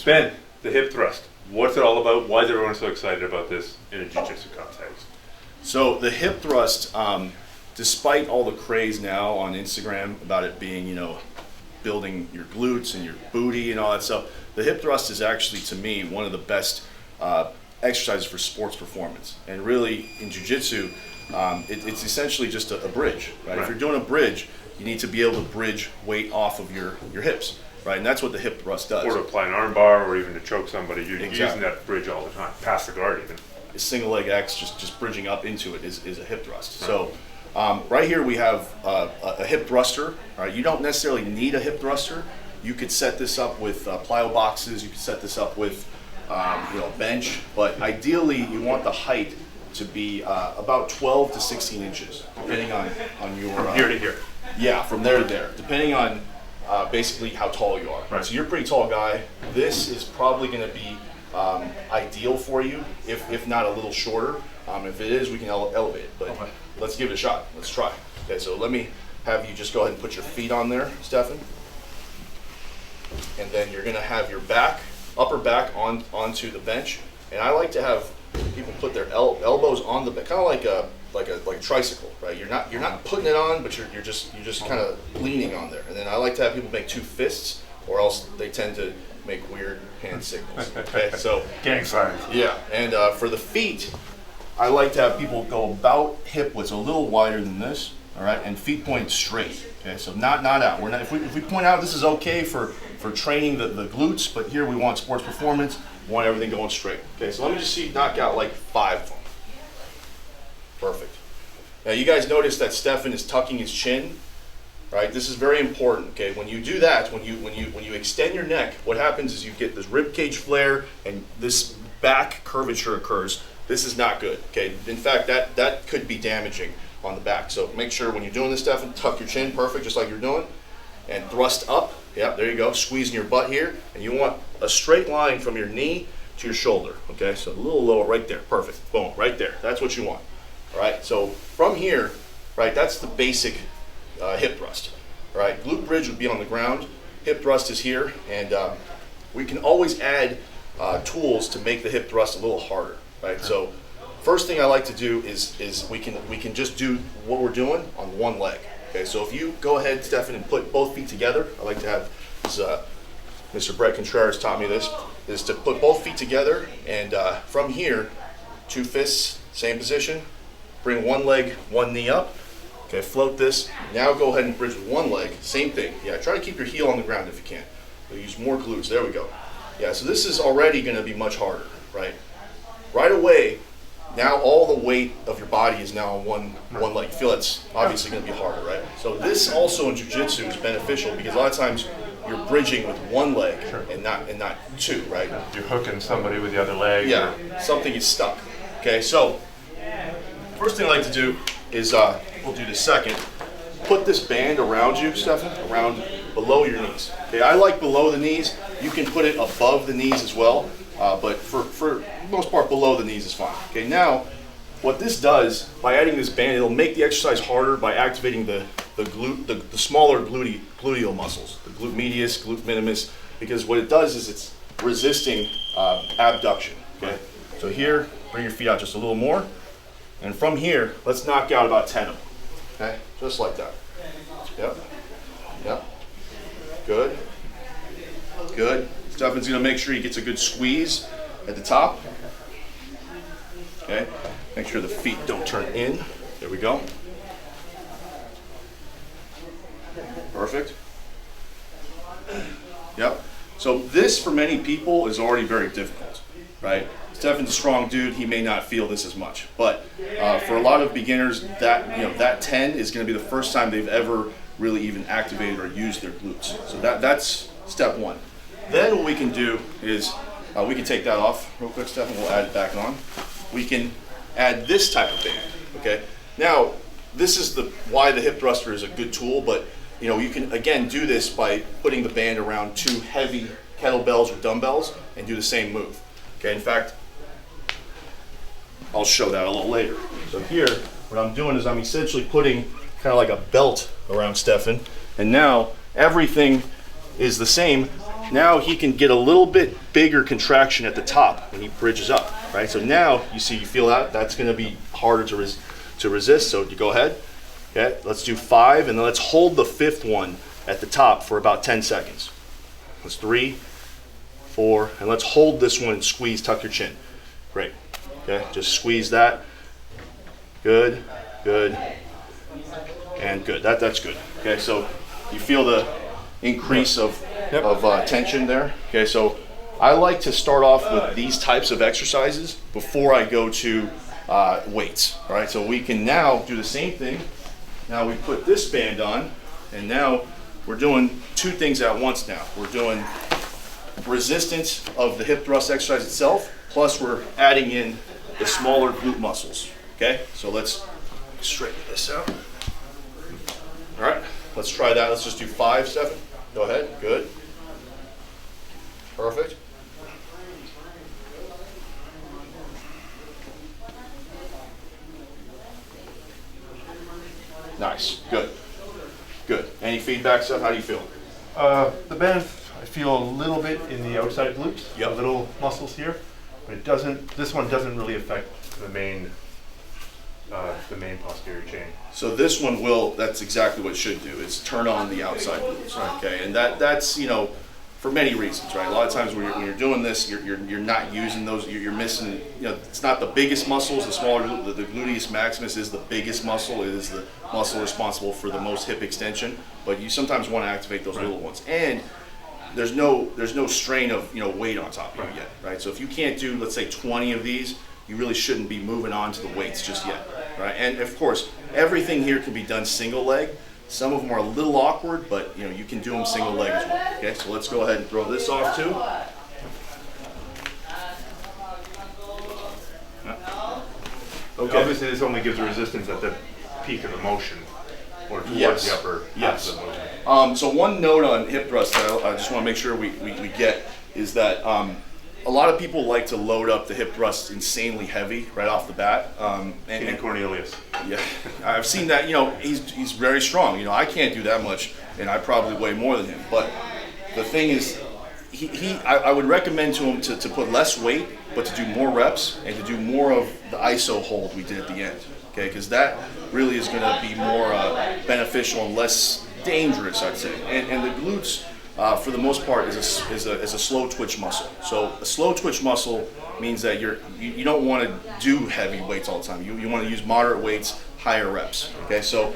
Ben, the hip thrust. What's it all about? Why is everyone so excited about this in a jiu-jitsu context? So the hip thrust, despite all the craze now on Instagram about it being, building your glutes and your booty and all that stuff, the hip thrust is actually, to me, one of the best exercises for sports performance. And really, in jiu-jitsu, it's essentially just a bridge, right? If you're doing a bridge, you need to be able to bridge weight off of your hips, right? And that's what the hip thrust does. Or to apply an arm bar, or even to choke somebody. You're using that bridge all the time, past the guard even. A single leg X, just bridging up into it is a hip thrust. So right here we have a hip thruster. Right? You don't necessarily need a hip thruster. You could set this up with plyo boxes. You could set this up with bench. But ideally, you want the height to be about 12 to 16 inches, depending on your... From here to here. Yeah, from there to there, depending on basically how tall you are. Right. So you're a pretty tall guy. This is probably going to be ideal for you, if not a little shorter. If it is, we can elevate it, but let's give it a shot. Let's try. Okay, so let me have you just go ahead and put your feet on there, Stephan. And then you're going to have your upper back onto the bench. And I like to have people put their elbows on the bench, kind of like a tricycle, right? You're not putting it on, but you're just kind of leaning on there. And then I like to have people make two fists, or else they tend to make weird hand signals. Okay, so gang signs. Yeah, and for the feet, I like to have people go about hip width, a little wider than this. All right, and feet point straight. Okay, so not out. We're not. If we point out, this is okay for training the glutes, but here we want sports performance. We want everything going straight. Okay, so let me just see you knock out like 5 of them. Perfect. Now you guys notice that Stephan is tucking his chin, right? This is very important. Okay, when you do that, when you extend your neck, what happens is you get this rib cage flare and this back curvature occurs. This is not good. Okay, in fact, that could be damaging on the back. So make sure when you're doing this, Stephan, tuck your chin, perfect, just like you're doing, and thrust up. Yeah, there you go. Squeezing your butt here, and you want a straight line from your knee to your shoulder. Okay, so a little lower, right there. Perfect. Boom, right there. That's what you want. All right. So from here, right, that's the basic hip thrust. All right. Glute bridge would be on the ground. Hip thrust is here, and we can always add tools to make the hip thrust a little harder. Right. So first thing I like to do is we can just do what we're doing on one leg. Okay, so if you go ahead, Stephan, and put both feet together, I like to have this, Mr. Brett Contreras taught me this, is to put both feet together, and from here, 2 fists, same position, bring one leg, one knee up, okay, float this, now go ahead and bridge with one leg, same thing, yeah, try to keep your heel on the ground if you can, so use more glutes, there we go. Yeah, so this is already going to be much harder, right? Right away, now all the weight of your body is now on one leg. You feel it's obviously going to be harder, right? So this also in jiu-jitsu is beneficial because a lot of times you're bridging with one leg and not 2, right? You're hooking somebody with the other leg. Yeah, something is stuck. Okay, so first thing I like to do is we'll do this second. Put this band around you, Stephan, around below your knees. Okay, I like below the knees. You can put it above the knees as well. But for the most part, below the knees is fine. Okay, now what this does, by adding this band, it'll make the exercise harder by activating the smaller gluteal muscles, the glute medius, glute minimus, because what it does is it's resisting abduction. Okay, so here, bring your feet out just a little more, and from here, let's knock out about 10 of them. Okay, just like that. Yep. Good. Stephan's going to make sure he gets a good squeeze at the top. Okay, make sure the feet don't turn in. There we go. Perfect. Yep. So this, for many people, is already very difficult, right? Stephan's a strong dude. He may not feel this as much, but for a lot of beginners, that 10 is going to be the first time they've ever really even activated or used their glutes. So that's step 1. Then what we can do is we can take that off real quick, Stephan. We'll add it back on. We can add this type of band. Okay. Now this is why the hip thruster is a good tool, but you can again do this by putting the band around 2 heavy kettlebells or dumbbells and do the same move. Okay. In fact, I'll show that a little later. So here, what I'm doing is I'm essentially putting kind of like a belt around Stephan, and now everything is the same. now he can get a little bit bigger contraction at the top when he bridges up, right? So now you feel that? That's gonna be harder to resist, so you go ahead. Okay, let's do 5, and then let's hold the 5th one at the top for about 10 seconds. Let's 3, 4, and let's hold this one and squeeze, tuck your chin. Great, okay, just squeeze that. Good, good, and good, that's good. Okay, so you feel the increase of tension there. Okay, so I like to start off with these types of exercises before I go to weights. All right, so we can now do the same thing. Now we put this band on, and now we're doing 2 things at once now. We're doing resistance of the hip thrust exercise itself, plus we're adding in the smaller glute muscles. Okay, so let's straighten this out. All right, let's try that. Let's just do 5, Stephan. Go ahead, good. Perfect. Nice, good, good. Any feedback, Steph? How do you feel? The band, I feel a little bit in the outside glutes, Yep. the little muscles here, but it doesn't. This one doesn't really affect the main posterior chain. So this one will. That's exactly what it should do. Is turn on the outside glutes. Okay, and that's for many reasons, right? A lot of times when you're doing this, you're not using those. You're missing. It's not the biggest muscles. The smaller, the gluteus maximus is the biggest muscle. It is the muscle responsible for the most hip extension. But you sometimes want to activate those little ones. And there's no strain of weight on top of you yet, right? So if you can't do, let's say, 20 of these, you really shouldn't be moving on to the weights just yet, right? And of course, everything here can be done single leg. Some of them are a little awkward, but you can do them single leg as well. Okay, so let's go ahead and throw this off too. Okay. Obviously, this only gives resistance at the peak of the motion, or towards the upper half of the motion. So one note on hip thrust that I just want to make sure we get is that a lot of people like to load up the hip thrust insanely heavy right off the bat. And Cornelius. Yeah, I've seen that. He's very strong. I can't do that much, and I probably weigh more than him. But the thing is, I would recommend to him to put less weight, but to do more reps and to do more of the ISO hold we did at the end. Okay, because that really is going to be more beneficial and less dangerous, I'd say. And the glutes, for the most part, is a slow twitch muscle. So a slow twitch muscle means that you don't want to do heavy weights all the time. You want to use moderate weights, higher reps. Okay, so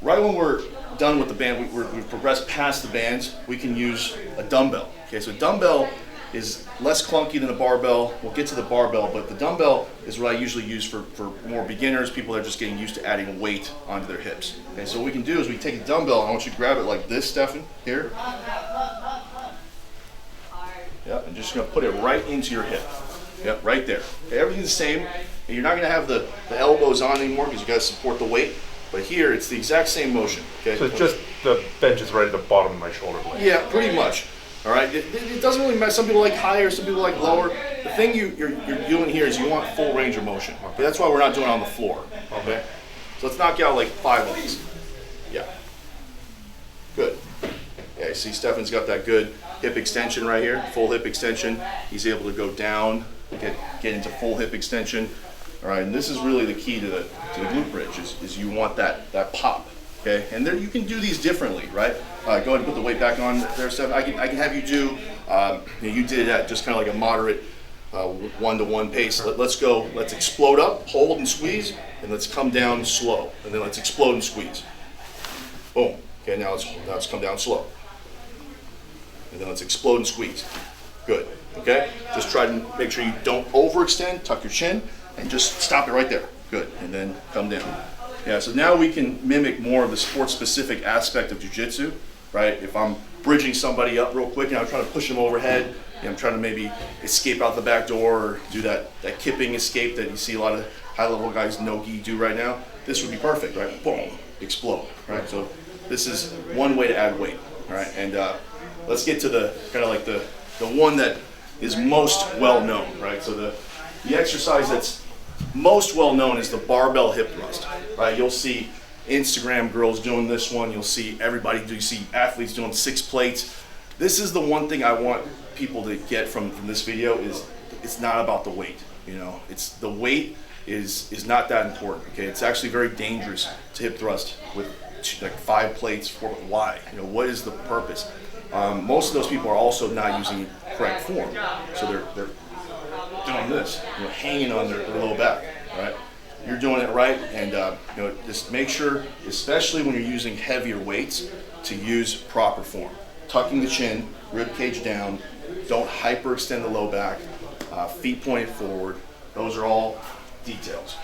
right when we're done with the band, we've progressed past the bands. We can use a dumbbell. Okay, so dumbbell is less clunky than the barbell. We'll get to the barbell, but the dumbbell is what I usually use for more beginners, people that are just getting used to adding weight onto their hips. Okay, so what we can do is we take a dumbbell, and I want you to grab it like this, Stephan, here. Yeah, and just gonna put it right into your hip. Yep, right there. Okay, everything's the same. And you're not gonna have the elbows on anymore because you gotta support the weight. But here, it's the exact same motion. Okay. So it's just the bench is right at the bottom of my shoulder blade. Yeah, pretty much. All right. It doesn't really matter. Some people like higher, some people like lower. The thing you're doing here is you want full range of motion. Okay. That's why we're not doing it on the floor. Okay. So let's knock out like 5 of these. Yeah. Good. Yeah. You see, Stephan's got that good hip extension right here, full hip extension. He's able to go down, get into full hip extension. All right, and this is really the key to the glute bridge is you want that pop, okay? And there you can do these differently, right? Go ahead and put the weight back on there, Steph. I can have you do. You did it at just kind of like a moderate 1-to-1 pace. Let's go. Let's explode up, hold and squeeze, and let's come down slow, and then let's explode and squeeze. Boom. Okay, now let's come down slow, and then let's explode and squeeze. Good. Okay. Just try to make sure you don't overextend. Tuck your chin. And just stop it right there. Good. And then come down. Yeah, so now we can mimic more of the sport-specific aspect of jiu-jitsu, right? If I'm bridging somebody up real quick and I'm trying to push them overhead, I'm trying to maybe escape out the back door or do that kipping escape that you see a lot of high-level guys no-gi do right now, this would be perfect, right? Boom, explode, right? So this is one way to add weight, all right? And let's get to the kind of like the one that is most well-known, right? So the exercise that's most well known is the barbell hip thrust, right? You'll see Instagram girls doing this one. You'll see everybody you see athletes doing 6 plates. this is the one thing I want people to get from this video is it's not about the weight. You know, it's the weight is not that important. Okay, it's actually very dangerous to hip thrust with like 5 plates. Why? You know, what is the purpose? Most of those people are also not using correct form, so they're doing this, you know, hanging on their low back. Right? You're doing it right, and you know, just make sure, especially when you're using heavier weights, to use proper form. Tucking the chin, rib cage down. Don't hyperextend the low back. Feet pointed forward. Those are all details.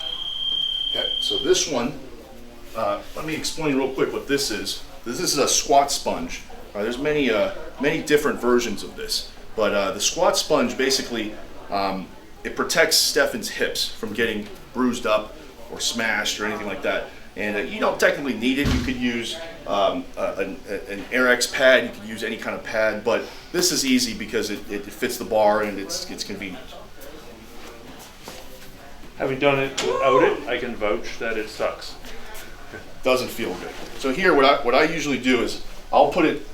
Okay, so this one, let me explain real quick what this is. This is a squat sponge. There's many different versions of this, but the squat sponge basically it protects Stephan's hips from getting bruised up or smashed or anything like that. And you don't technically need it. You could use an AirX pad. You could use any kind of pad, but this is easy because it fits the bar and it's convenient. Having done it without it, I can vouch that it sucks. Doesn't feel good. So here, what I usually do is I'll put it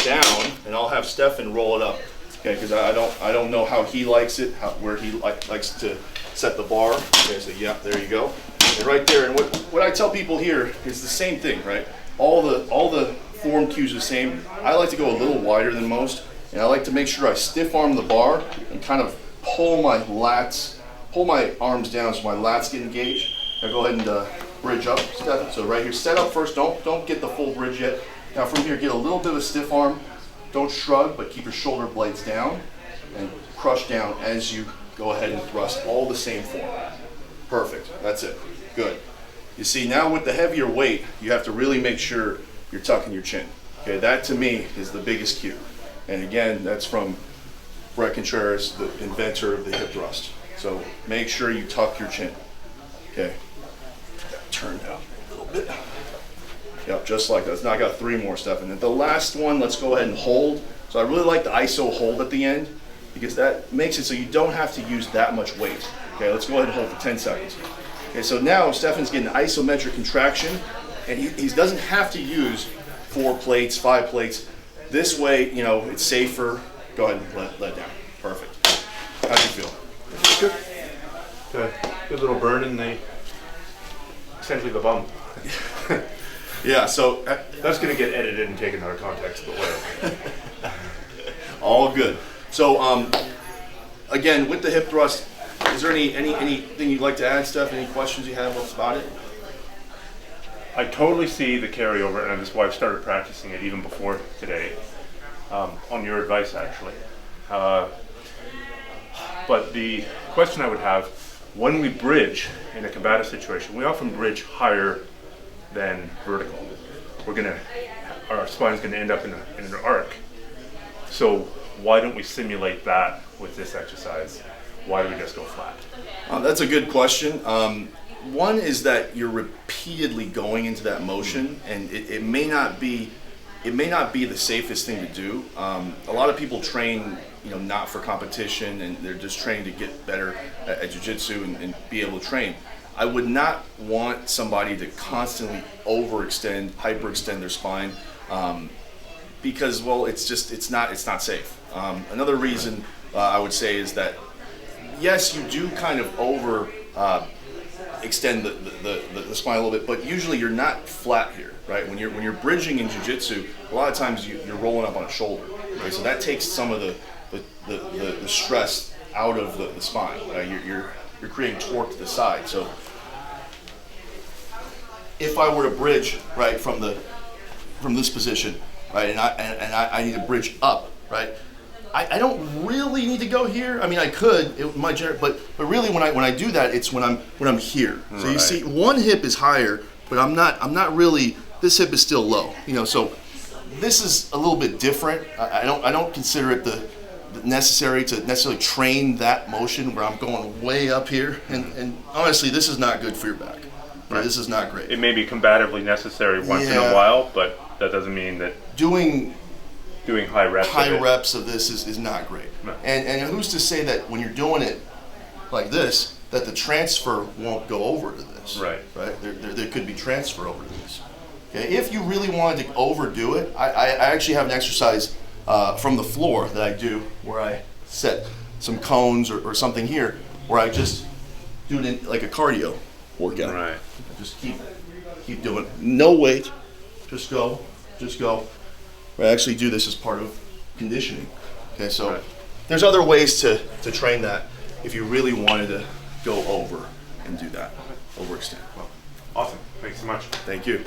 down and I'll have Stephan roll it up. Okay, because I don't know how he likes it, where he likes to set the bar. Okay, so yeah, there you go. And right there, and what I tell people here is the same thing, right? All the form cues are the same. I like to go a little wider than most, and I like to make sure I stiff arm the bar and kind of pull my arms down so my lats get engaged. Now go ahead and bridge up, Stephan. So right here, set up first. Don't get the full bridge yet. Now from here, get a little bit of a stiff arm. Don't shrug, but keep your shoulder blades down and crush down as you go ahead and thrust, all the same form. Perfect, that's it, good. You see, now with the heavier weight, you have to really make sure you're tucking your chin. Okay, that to me is the biggest cue. And again, that's from Brett Contreras, the inventor of the hip thrust. So make sure you tuck your chin. Okay, turn down a little bit. Yep, just like that. Now I got 3 more, Stephan. And the last one, let's go ahead and hold. So I really like the ISO hold at the end because that makes it so you don't have to use that much weight. Okay, let's go ahead and hold for 10 seconds. Okay, so now Stephan's getting isometric contraction, and he doesn't have to use 4 plates, 5 plates. This way, you know, it's safer. Go ahead and let down. Perfect. How do you feel? Good. Good little burn in essentially the bum. Yeah, so that's going to get edited and taken out of context, but whatever. All good. So again, with the hip thrust, is there anything you'd like to add, Steph? Any questions you have about it? I totally see the carryover, and that's why I've started practicing it even before today, on your advice, actually. But the question I would have, when we bridge in a combative situation, we often bridge higher than vertical. Our spine's gonna end up in an arc. So why don't we simulate that with this exercise? Why do we just go flat? That's a good question. One is that you're repeatedly going into that motion, and it may not be the safest thing to do. A lot of people train, you know, not for competition, and they're just training to get better at jiu-jitsu and be able to train. I would not want somebody to constantly overextend, hyperextend their spine, because, well, it's not safe. Another reason I would say is that yes, you do kind of over extend the spine a little bit, but usually you're not flat here, right? When you're bridging in jiu-jitsu, a lot of times you're rolling up on a shoulder, right? So that takes some of the stress out of the spine. Right? You're creating torque to the side. So if I were to bridge right from this position, right, and I need to bridge up, right, I don't really need to go here. I mean, I could, it might generate, but really when I do that, it's when I'm here. So you see, one hip is higher, but I'm not really. This hip is still low. You know, so this is a little bit different. I don't consider it the necessary to necessarily train that motion where I'm going way up here. And honestly, this is not good for your back. Right? This is not great. It may be combatively necessary once in a while, but that doesn't mean that doing high reps of this is not great. No. And who's to say that when you're doing it like this, that the transfer won't go over to this? Right. There could be transfer over to this. Okay. If you really wanted to overdo it, I actually have an exercise from the floor that I do, where I set some cones or something here, where I just do it in like a cardio workout. Right. Just keep doing it. No weight. Just go. I actually do this as part of conditioning. Okay, so there's other ways to train that if you really wanted to go over and do that. Overextend. Well, awesome. Thanks so much. Thank you.